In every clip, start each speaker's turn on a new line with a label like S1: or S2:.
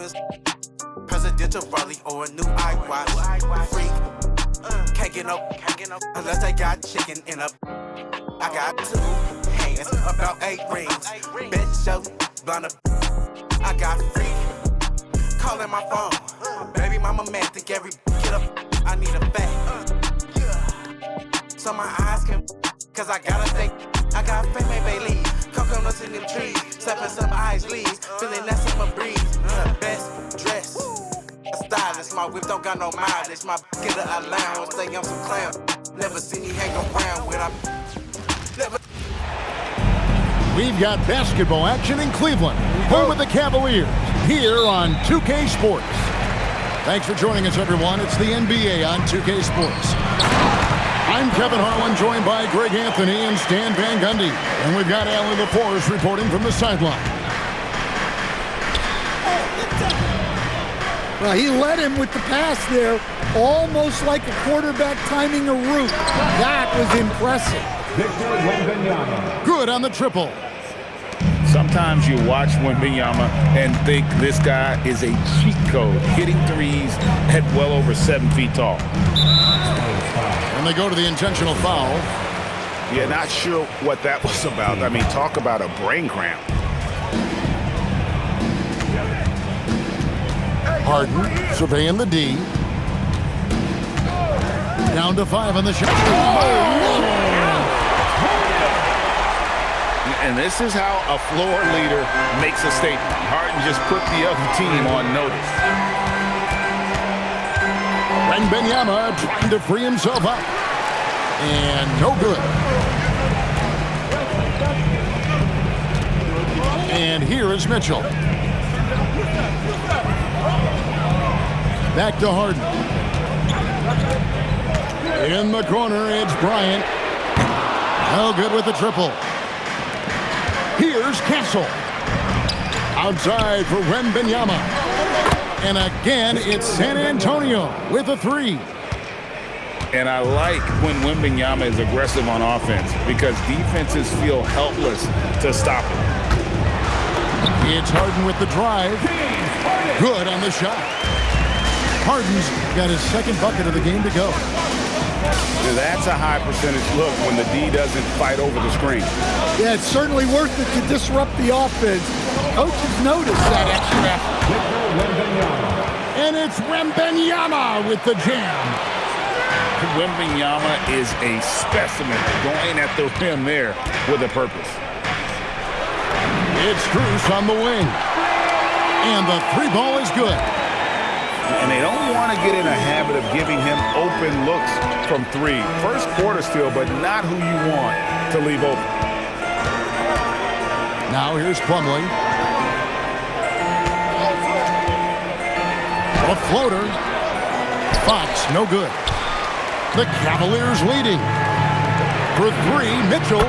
S1: is presidential Raleigh or a new iWatch. Freak, can't get no unless they got chicken in a. I got 2 hands, about 8 rings. Bitch, yo, blunt. I got freak, calling my phone. Baby mama man, think every get up. I need a fact. So my eyes can, cause I gotta think. I got fame, Bailey. Coconuts in them trees. Slapping some ice leaves. Feeling that summer breeze. Best dress. A stylist. My whip don't got no mileage. My get a allowance. Say I'm some clown. Never see me hang around when I'm. Never.
S2: We've got basketball action in Cleveland. Home of the Cavaliers. Here on 2K Sports. Thanks for joining us, everyone. It's the NBA on 2K Sports. I'm Kevin Harlan, joined by Greg Anthony and Stan Van Gundy. And we've got Allie LaForce reporting from the sideline.
S3: Well, he led him with the pass there, almost like a quarterback timing a route. That was impressive.
S2: Good on the triple.
S4: Sometimes you watch Wembanyama and think this guy is a cheat code, hitting threes at well over 7 feet tall.
S2: And they go to the intentional foul.
S4: Yeah, not sure what that was about. I mean, talk about a brain cramp.
S2: Harden surveying the D. Down to 5 on the shot.
S4: And this is how a floor leader makes a statement. Harden just put the other team on notice.
S2: Wembanyama trying to free himself up. And no good. And here is Mitchell. Back to Harden. In the corner, it's Bryant. No good with the triple. Here's Castle. Outside for Wembanyama. And again, it's San Antonio with a 3.
S4: And I like when Wembanyama is aggressive on offense because defenses feel helpless to stop him.
S2: It's Harden with the drive. Good on the shot. Harden's got his second bucket of the game to go.
S4: That's a high percentage look when the D doesn't fight over the screen.
S3: Yeah, it's certainly worth it to disrupt the offense. Coaches notice that extra effort.
S2: And it's Wembanyama with the jam.
S4: Wembanyama is a specimen going at the rim there with a purpose.
S2: It's Strus on the wing. And the 3 ball is good.
S4: And they don't want to get in a habit of giving him open looks from 3. First quarter still, but not who you want to leave open.
S2: Now here's Plumlee. A floater. Fox, no good. The Cavaliers leading. For 3, Mitchell.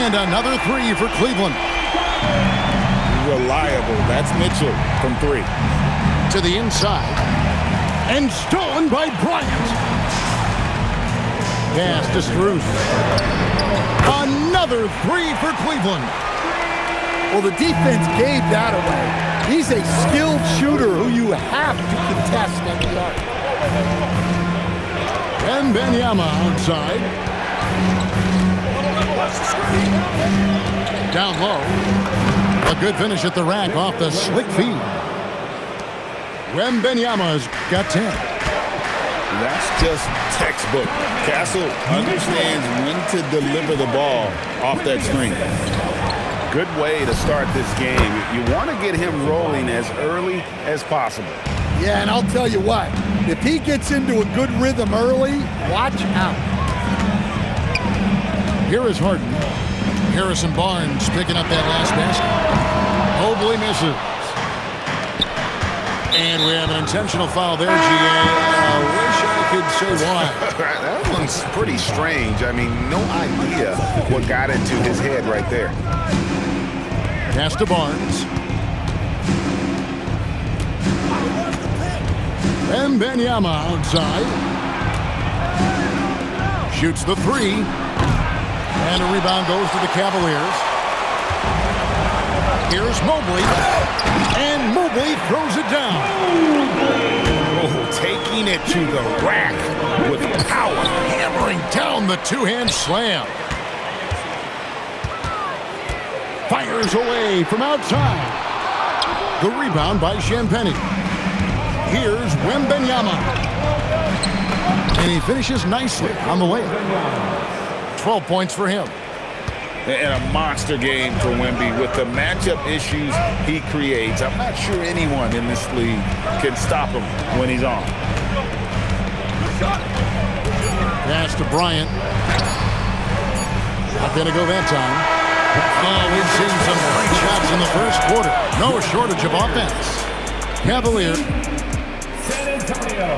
S2: And another 3 for Cleveland.
S4: Reliable. That's Mitchell from 3.
S2: To the inside. And stolen by Bryant. Pass to Strus. Another 3 for Cleveland.
S3: Well, the defense gave that away. He's a skilled shooter who you have to contest at the arc.
S2: Wembanyama outside. Down low. A good finish at the rack off the slick feed. Wembanyama's got 10.
S4: That's just textbook. Castle understands when to deliver the ball off that screen. Good way to start this game. You want to get him rolling as early as possible.
S3: Yeah, and I'll tell you what, if he gets into a good rhythm early, watch out.
S2: Here is Harden. Harrison Barnes picking up that last basket. Mobley misses. And we have an intentional foul there, G.A. I wish I could say why.
S4: That one's pretty strange. I mean, no idea what got into his head right there.
S2: Pass to Barnes. Wembanyama outside. Shoots the 3. And a rebound goes to the Cavaliers. Here's Mobley. And Mobley throws it down.
S4: Oh, taking it to the rack with power.
S2: Hammering down the two-hand slam. Fires away from outside. The rebound by Champagnie. Here's Wembanyama. And he finishes nicely on the way. 12 points for him.
S4: And a monster game for Wemby with the matchup issues he creates. I'm not sure anyone in this league can stop him when he's on.
S2: Pass to Bryant. Not going to go that time. Oh, we've seen some great shots in the first quarter. No shortage of offense. Cavalier.
S5: San Antonio,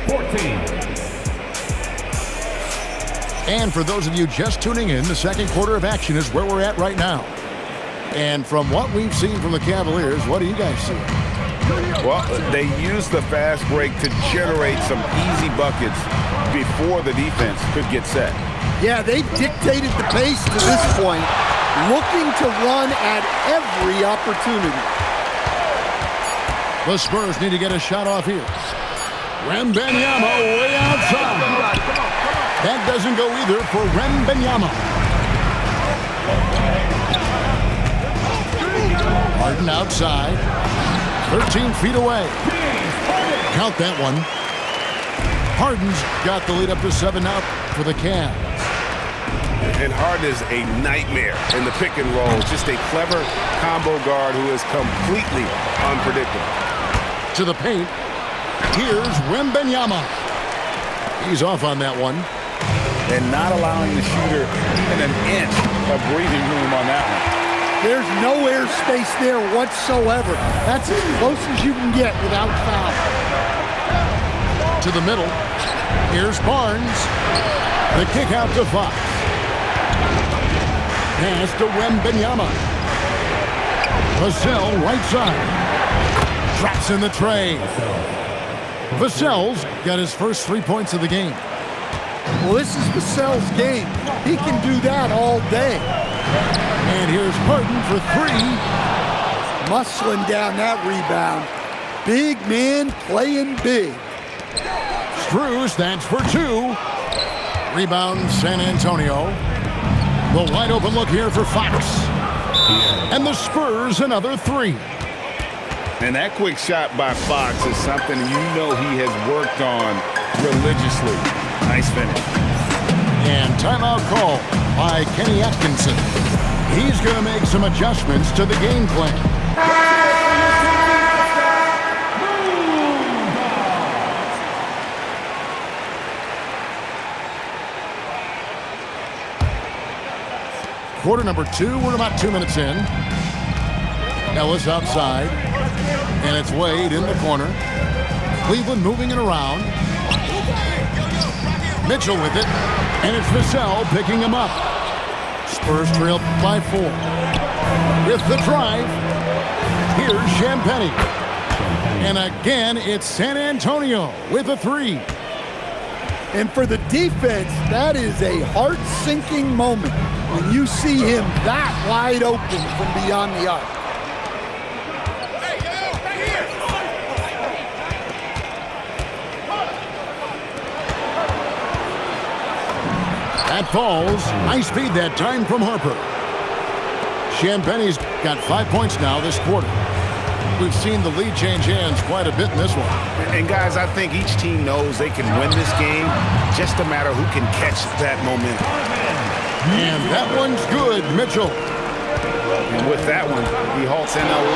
S5: 14.
S2: And for those of you just tuning in, the second quarter of action is where we're at right now. And from what we've seen from the Cavaliers, what do you guys see?
S4: Well, they use the fast break to generate some easy buckets before the defense could get set.
S3: Yeah, they've dictated the pace to this point, looking to run at every opportunity.
S2: The Spurs need to get a shot off here. Wembanyama way outside. That doesn't go either for Wembanyama. Harden outside. 13 feet away. Count that one. Harden's got the lead up to 7 out for the Cavs.
S6: And Harden is a nightmare in the pick and roll. Just a clever combo guard who is completely unpredictable.
S2: To the paint. Here's Wembanyama. He's off on that one.
S4: And not allowing the shooter even an inch of breathing room on that one.
S3: There's no air space there whatsoever. That's as close as you can get without foul.
S2: To the middle. Here's Barnes. The kick out to Fox. Pass to Wembanyama. Vassell right side. Drops in the tray. Vassell's got his first 3 points of the game.
S3: Well, this is Vassell's game. He can do that all day.
S2: And here's Harden for 3.
S3: Muscling down that rebound. Big man playing big.
S2: Strus, that's for 2. Rebound San Antonio. The wide open look here for Fox. And the Spurs another 3.
S4: And that quick shot by Fox is something you know he has worked on religiously. Nice finish.
S2: And timeout call by Kenny Atkinson. He's going to make some adjustments to the game plan. Quarter number 2, we're about 2 minutes in. Ellis outside, and it's Wade in the corner. Cleveland moving it around. Mitchell with it, and it's Vassell picking him up. Spurs trail by 4. With the drive, here's Champagnie. And again, it's San Antonio with a 3.
S3: And for the defense, that is a heart-sinking moment when you see him that wide open from beyond the arc.
S2: That falls. Nice feed that time from Harper. Champagnie's got 5 points now this quarter. We've seen the lead change hands quite a bit in this one.
S6: And guys, I think each team knows they can win this game. Just a matter who can catch that momentum.
S2: And that one's good, Mitchell.
S6: And with that one, he halts an 11-0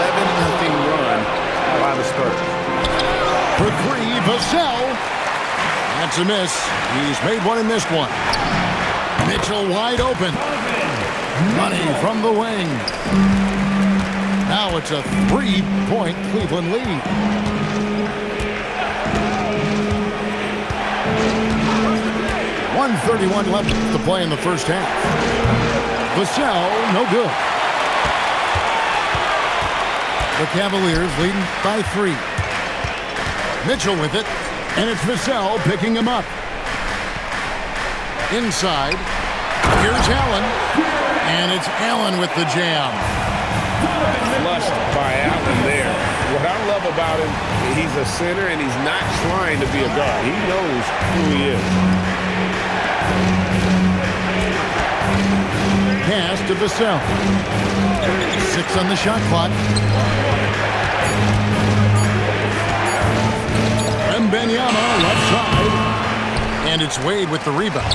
S6: run by the Spurs.
S2: For 3, Vassell. That's a miss. He's made one and missed one. Mitchell wide open. Money from the wing. Now it's a 3-point Cleveland lead. .131 left to play in the first half. Vassell, no good. The Cavaliers leading by 3. Mitchell with it, and it's Vassell picking him up. Inside, here's Allen, and it's Allen with the jam.
S6: Flushed by Allen there. What I love about him, he's a center and he's not trying to be a guard. He knows who he is.
S2: Pass to Vassell. 6 on the shot clock. Wembanyama left side. And it's Wade with the rebound.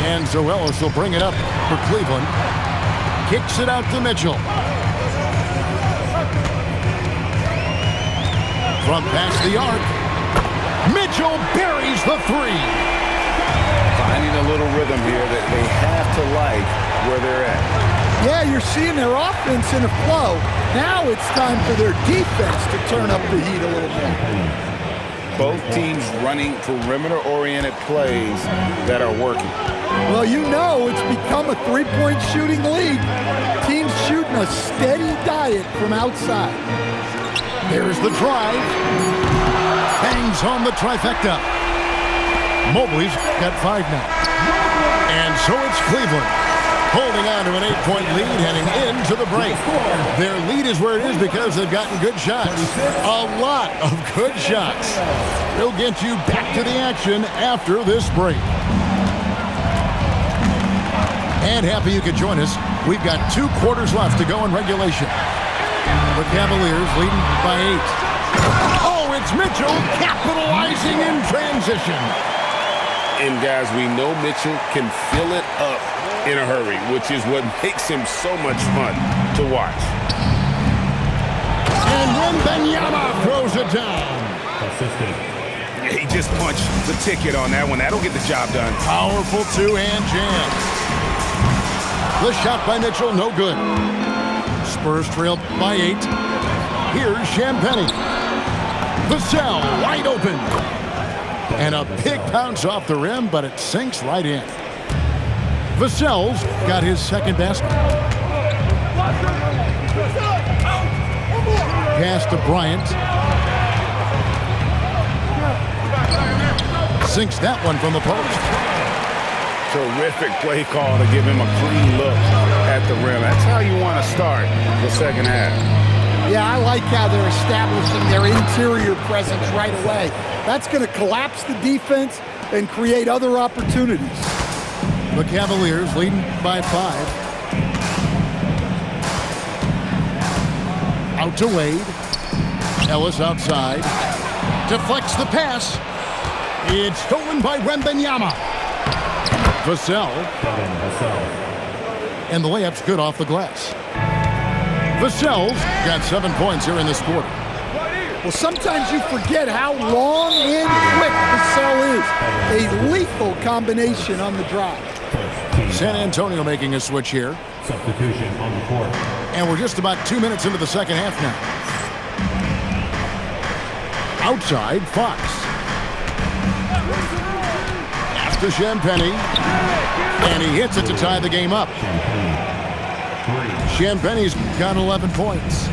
S2: And Zoelis will bring it up for Cleveland. Kicks it out to Mitchell. From past the arc. Mitchell buries the 3.
S4: Finding a little rhythm here that they have to like where they're at.
S3: Yeah, you're seeing their offense in a flow. Now it's time for their defense to turn up the heat a little more.
S4: Both teams running perimeter-oriented plays that are working.
S3: Well, you know it's become a three-point shooting league. Teams shooting a steady diet from outside.
S2: There's the drive. Bangs on the trifecta. Mobley's got 5 now. And so it's Cleveland holding on to an 8-point lead heading into the break. Their lead is where it is because they've gotten good shots. A lot of good shots. They'll get you back to the action after this break. And happy you could join us. We've got 2 quarters left to go in regulation. The Cavaliers leading by 8. Oh, it's Mitchell capitalizing in transition.
S6: And guys, we know Mitchell can fill it up in a hurry, which is what makes him so much fun to watch.
S2: And Wembanyama throws it down.
S6: He just punched the ticket on that one. That'll get the job done.
S2: Powerful 2-hand jam. The shot by Mitchell, no good. Spurs trail by 8. Here's Champagnie. Vassell wide open. And a big bounce off the rim, but it sinks right in. Vassell's got his second basket. Pass to Bryant. Sinks that one from the post.
S6: Terrific play call to give him a clean look at the rim. That's how you want to start the second half.
S3: Yeah, I like how they're establishing their interior presence right away. That's going to collapse the defense and create other opportunities.
S2: The Cavaliers leading by 5. Out to Wade. Ellis outside. Deflects the pass. It's stolen by Wembanyama. Vassell. And the layup's good off the glass. Vassell's got 7 points here in this quarter.
S3: Well, sometimes you forget how long and quick Vassell is. A lethal combination on the drive.
S2: San Antonio making a switch here.
S5: Substitution on the court.
S2: And we're just about 2 minutes into the second half now. Outside, Fox. After Champagnie. And he hits it to tie the game up. Champagnie's got 11 points.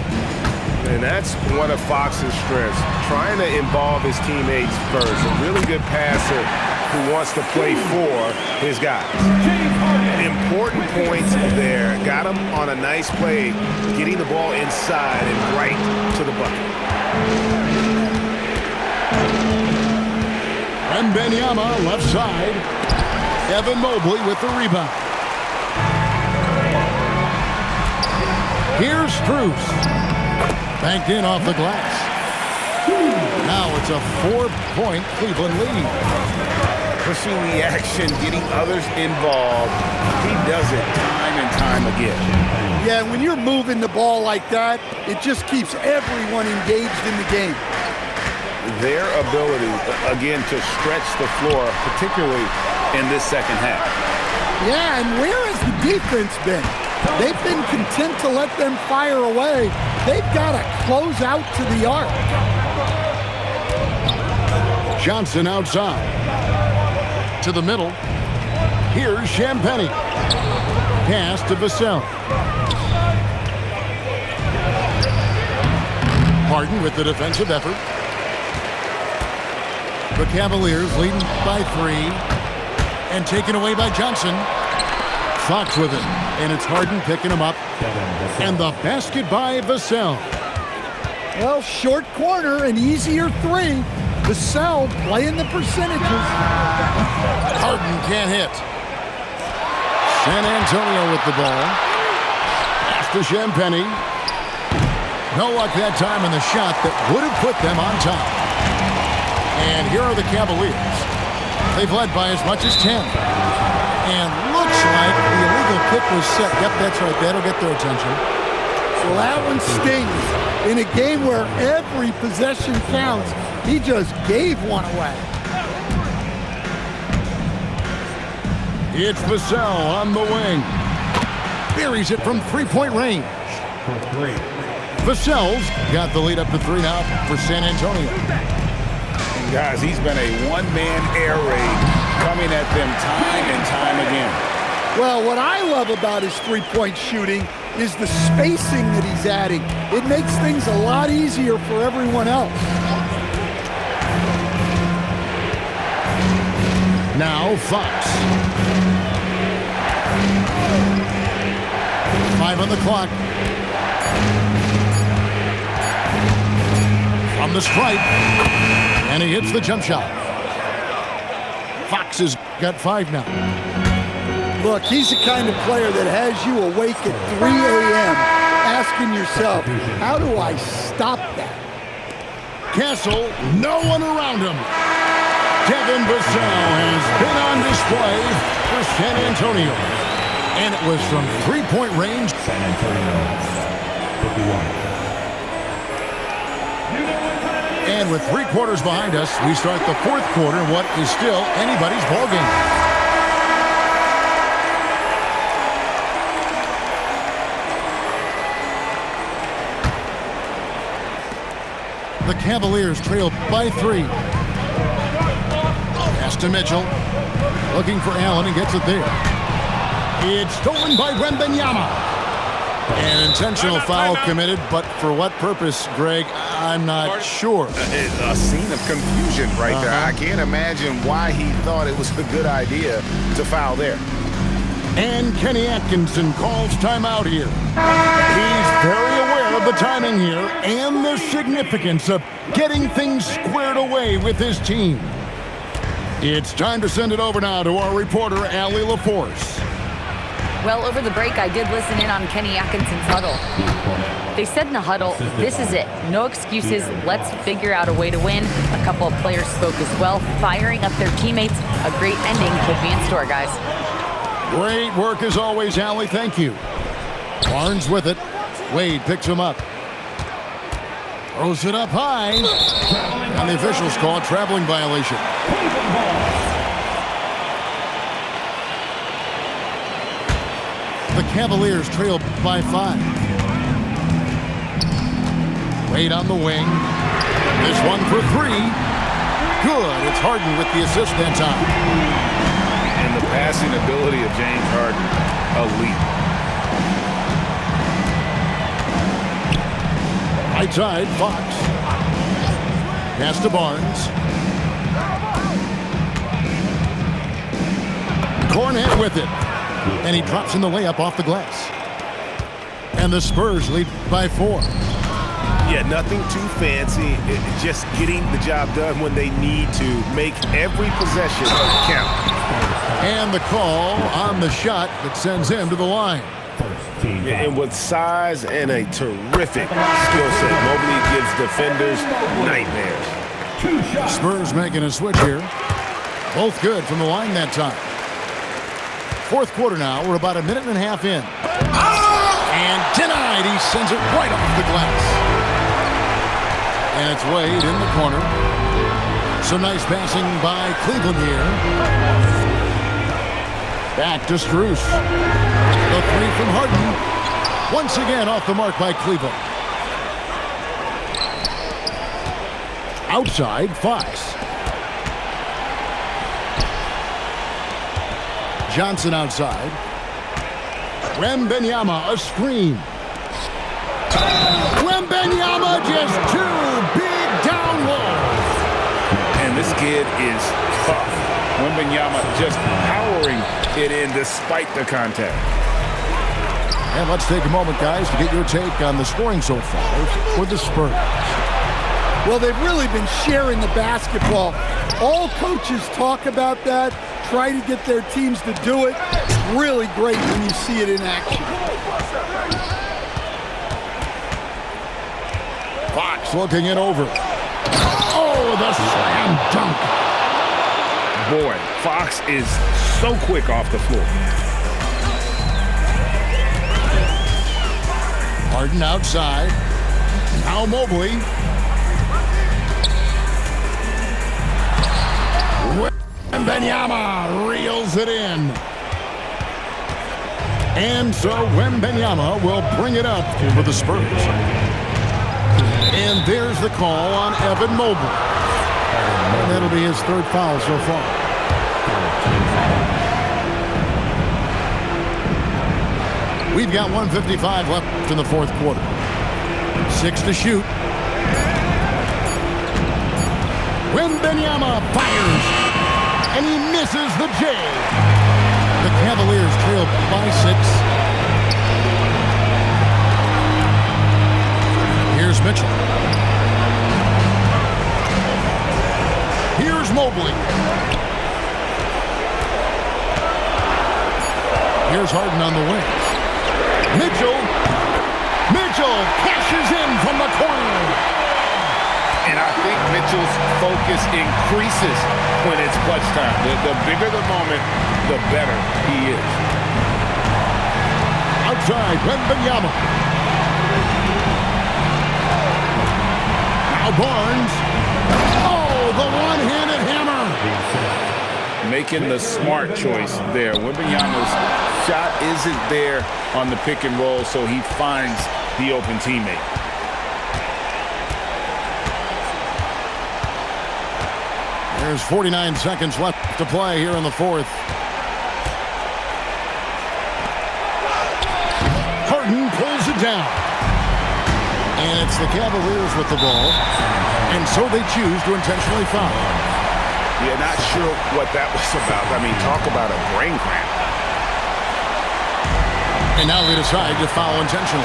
S6: And that's one of Fox's strengths, trying to involve his teammates first. A really good passer who wants to play for his guys. Important points there. Got him on a nice play, getting the ball inside and right to the bucket.
S2: Wembanyama left side. Evan Mobley with the rebound. Here's Strus. Banked in off the glass. Now it's a 4-point Cleveland lead.
S4: Pushing the action, getting others involved. He does it time and time again.
S3: Yeah, when you're moving the ball like that, it just keeps everyone engaged in the game.
S4: Their ability, again, to stretch the floor, particularly in this second half.
S3: Yeah, and where has the defense been? They've been content to let them fire away. They've got to close out to the arc.
S2: Johnson outside. To the middle. Here's Champagnie. Pass to Vassell. Harden with the defensive effort. The Cavaliers leading by 3. And taken away by Johnson. Fox with it. And it's Harden picking him up. And the basket by Vassell.
S3: Well, short corner, an easier three. Vassell playing the percentages.
S2: Harden can't hit. San Antonio with the ball. Pass to Champagnie. No luck that time in the shot that would have put them on top. And here are the Cavaliers. They've led by as much as 10. And looks like the illegal kick was set. Yep, that's right. That'll get their attention.
S3: So that one stings. In a game where every possession counts, he just gave one away.
S2: It's Vassell on the wing. Buries it from three-point range. Vassell's got the lead up to 3 now for San Antonio.
S4: And guys, he's been a one-man air raid coming at them time and time again.
S3: Well, what I love about his three-point shooting is the spacing that he's adding. It makes things a lot easier for everyone else.
S2: Now Fox. 5 on the clock. From the stripe. And he hits the jump shot. Fox has got 5 now.
S3: Look, he's the kind of player that has you awake at 3 a.m. asking yourself, how do I stop that?
S2: Castle, no one around him. Devin Vassell has been on display for San Antonio. And it was from three-point range.
S5: San Antonio, 51.
S2: And with 3 quarters behind us, we start the 4th quarter in what is still anybody's ballgame. The Cavaliers trail by 3. Pass to Mitchell. Looking for Allen and gets it there. It's stolen by Wembanyama. An intentional foul committed, but for what purpose, Greg, I'm not sure.
S6: A scene of confusion right there. I can't imagine why he thought it was a good idea to foul there.
S2: And Kenny Atkinson calls timeout here. He's very aware of the timing here and the significance of getting things squared away with his team. It's time to send it over now to our reporter, Allie LaForce.
S7: Well, over the break, I did listen in on Kenny Atkinson's huddle. They said in the huddle, this is it. No excuses. Let's figure out a way to win. A couple of players spoke as well, firing up their teammates. A great ending could be in store, guys.
S2: Great work as always, Allie. Thank you. Barnes with it. Wade picks him up. Throws it up high. And the officials call a traveling violation. The Cavaliers trail by 5. Wade on the wing. This one for 3. Good. It's Harden with the assist that time.
S6: And the passing ability of James Harden, elite.
S2: Right side, Fox. Pass to Barnes. Cornet with it. And he drops in the layup off the glass. And the Spurs lead by 4.
S6: Yeah, nothing too fancy. Just getting the job done when they need to. Make every possession count.
S2: And the call on the shot that sends him to the line.
S6: And with size and a terrific skill set, Mobley gives defenders nightmares.
S2: Spurs making a switch here. Both good from the line that time. 4th quarter now. We're about a minute and a half in. And denied. He sends it right off the glass. And it's Wade in the corner. Some nice passing by Cleveland here. Back to Strus. The 3 from Harden. Once again off the mark by Cleveland. Outside, Fox. Johnson outside. Wembanyama, a screen. Wembanyama just 2 big down low.
S4: And this kid is tough. Wembanyama just powering it in despite the contact.
S2: And let's take a moment, guys, to get your take on the scoring so far for the Spurs.
S3: Well, they've really been sharing the basketball. All coaches talk about that, try to get their teams to do it. It's really great when you see it in action.
S2: Fox looking it over. Oh, the slam dunk.
S6: Boy, Fox is so quick off the floor.
S2: Harden outside. Now Mobley. Wembanyama reels it in. And so Wembanyama will bring it up for the Spurs. And there's the call on Evan Mobley. And that'll be his third foul so far. We've got 1:55 left in the fourth quarter. 6 to shoot. Wembanyama fires. And he misses the J. The Cavaliers trail by 6. Here's Mitchell. Here's Mobley. Here's Harden on the wing. Mitchell cashes in from the corner.
S4: And I think Mitchell's focus increases when it's clutch time. The bigger the moment, the better he is.
S2: Outside, Wembanyama. Now Barnes. Oh, the one-handed hammer.
S4: Making the smart choice there. Wembanyama's shot isn't there on the pick and roll, so he finds the open teammate.
S2: There's 49 seconds left to play here in the fourth. Harden pulls it down. And it's the Cavaliers with the ball. And so they choose to intentionally foul.
S6: Yeah, not sure what that was about. I mean, talk about a brain cramp.
S2: And now they decide to foul intentionally.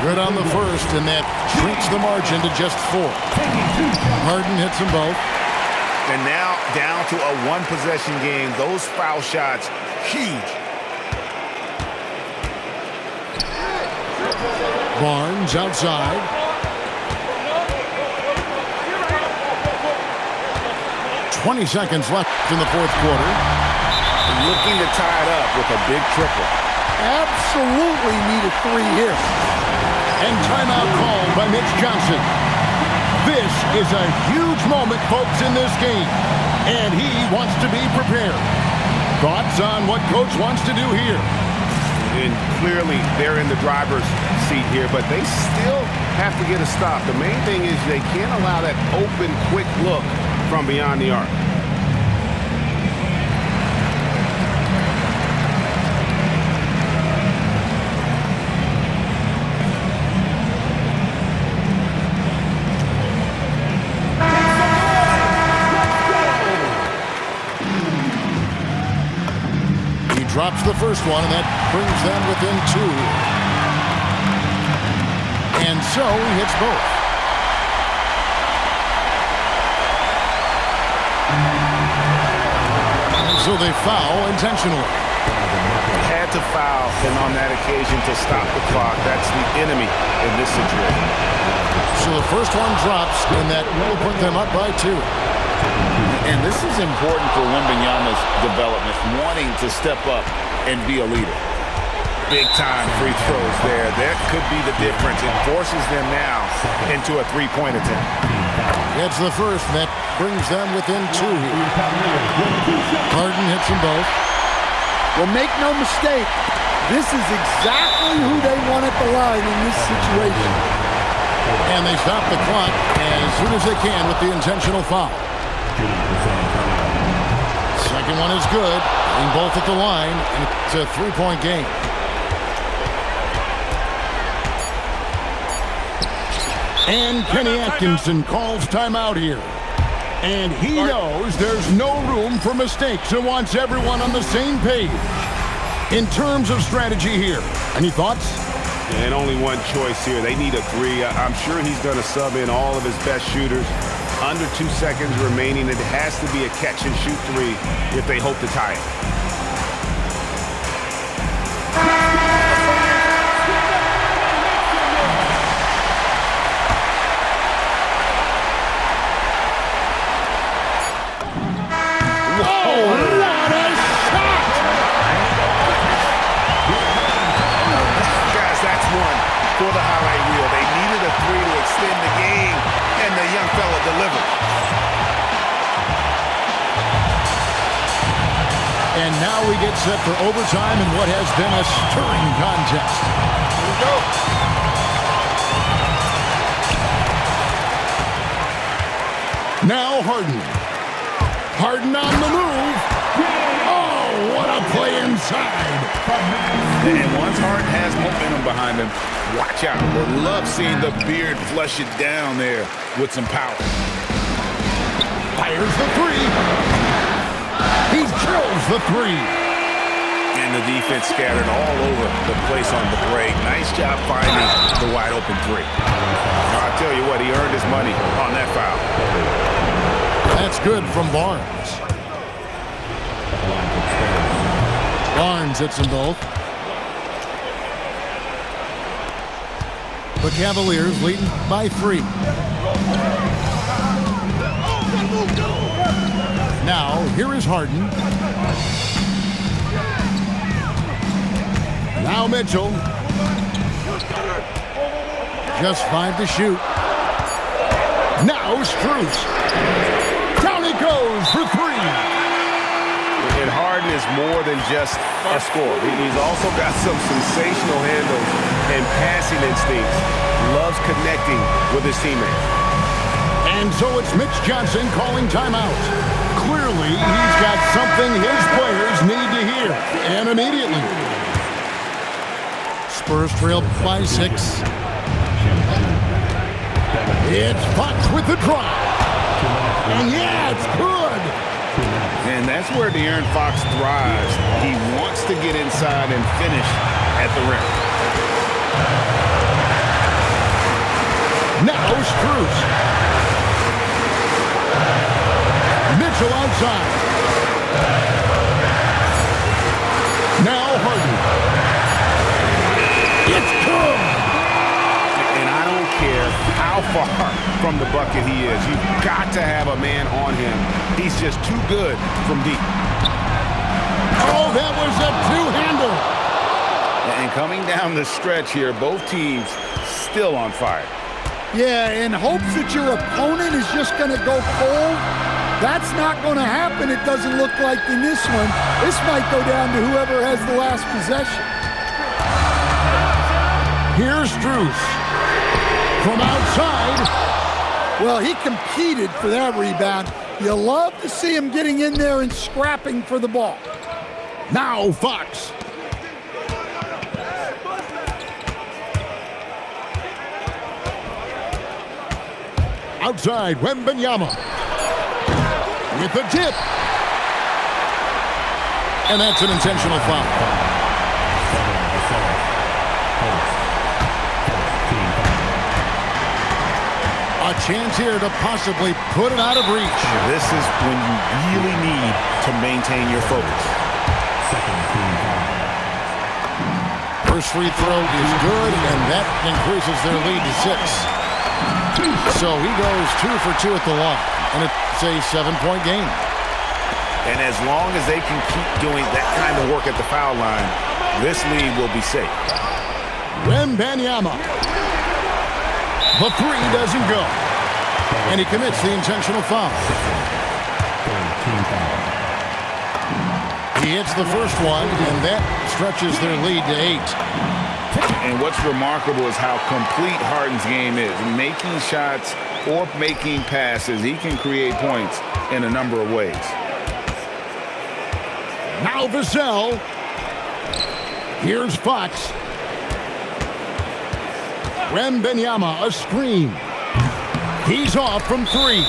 S2: Good on the first, and that shrinks the margin to just 4. Harden hits them both.
S6: And now down to a one-possession game. Those foul shots, huge.
S2: Barnes outside. $20 seconds left in the fourth quarter.
S6: Looking to tie it up with a big triple.
S3: Absolutely need a 3 here.
S2: And timeout called by Mitch Johnson. This is a huge moment, folks, in this game. And he wants to be prepared. Thoughts on what Coach wants to do here?
S6: And clearly they're in the driver's seat here, but they still have to get a stop. The main thing is they can't allow that open, quick look from beyond the arc.
S2: Drops the first one, and that brings them within 2. And so he hits both. And so they foul intentionally.
S6: Had to foul, and on that occasion to stop the clock. That's the enemy in this situation.
S2: So the first one drops, and that will put them up by 2.
S4: And this is important for Wembanyama's development, wanting to step up and be a leader.
S6: Big time free throws there. That could be the difference. It forces them now into a three-point attempt.
S2: It's the first, and that brings them within 2 here. Harden hits them both.
S3: Well, make no mistake, this is exactly who they want at the line in this situation.
S2: And they stop the clock as soon as they can with the intentional foul. Second one is good. Getting both at the line, and it's a 3-point game. And Kenny Atkinson calls timeout here. And he knows there's no room for mistakes and wants everyone on the same page. In terms of strategy here, any thoughts?
S6: And only one choice here. They need a three. I'm sure he's going to sub in all of his best shooters. Under 2 seconds remaining. It has to be a catch-and-shoot three if they hope to tie it. For the highlight reel. They needed a three to extend the game, and the young fella delivered.
S2: And now we get set for overtime in what has been a stirring contest. Here we go. Now Harden. Harden on the move. Oh, what a play inside.
S4: And once Harden has momentum behind him, watch out. We'll love seeing the beard flush it down there with some power.
S2: Fires the three. He drills the three.
S6: And the defense scattered all over the place on the break. Nice job finding the wide open three. Now, I'll tell you what, he earned his money on that foul.
S2: That's good from Barnes. Barnes hits them both. The Cavaliers leading by 3. Now, here is Harden. Now Mitchell. Just 5 to shoot. Now Strus. Down he goes for 3.
S6: And Harden is more than just a scorer. He's also got some sensational handles and passing instincts. Loves connecting with his teammates.
S2: And so it's Mitch Johnson calling timeout. Clearly, he's got something his players need to hear, and immediately. Spurs trail by 6. It's Fox with the drive. And yeah, it's good.
S4: And that's where De'Aaron Fox thrives. He wants to get inside and finish at the rim.
S2: Now Strus. Mitchell outside. Now Harden. It's good.
S6: And I don't care how far from the bucket he is. You've got to have a man on him. He's just too good from deep.
S2: Oh, that was a two-hander.
S4: And coming down the stretch here, both teams still on fire.
S3: Yeah, in hopes that your opponent is just going to go cold, that's not going to happen, it doesn't look like in this one. This might go down to whoever has the last possession.
S2: Here's Strus. From outside.
S3: Well, he competed for that rebound. You love to see him getting in there and scrapping for the ball.
S2: Now Fox. Outside, Wembanyama. With the tip. And that's an intentional foul. A chance here to possibly put it out of reach.
S6: This is when you really need to maintain your focus.
S2: First free throw is good, and that increases their lead to 6. So he goes 2 for 2 at the line, and it's a 7-point game.
S6: And as long as they can keep doing that kind of work at the foul line, this lead will be safe.
S2: Wembanyama. The 3 doesn't go. And he commits the intentional foul. He hits the first one, and that stretches their lead to 8.
S4: And what's remarkable is how complete Harden's game is. Making shots or making passes, he can create points in a number of ways.
S2: Now Vassell. Here's Fox. Wembanyama, a screen. He's off from 3.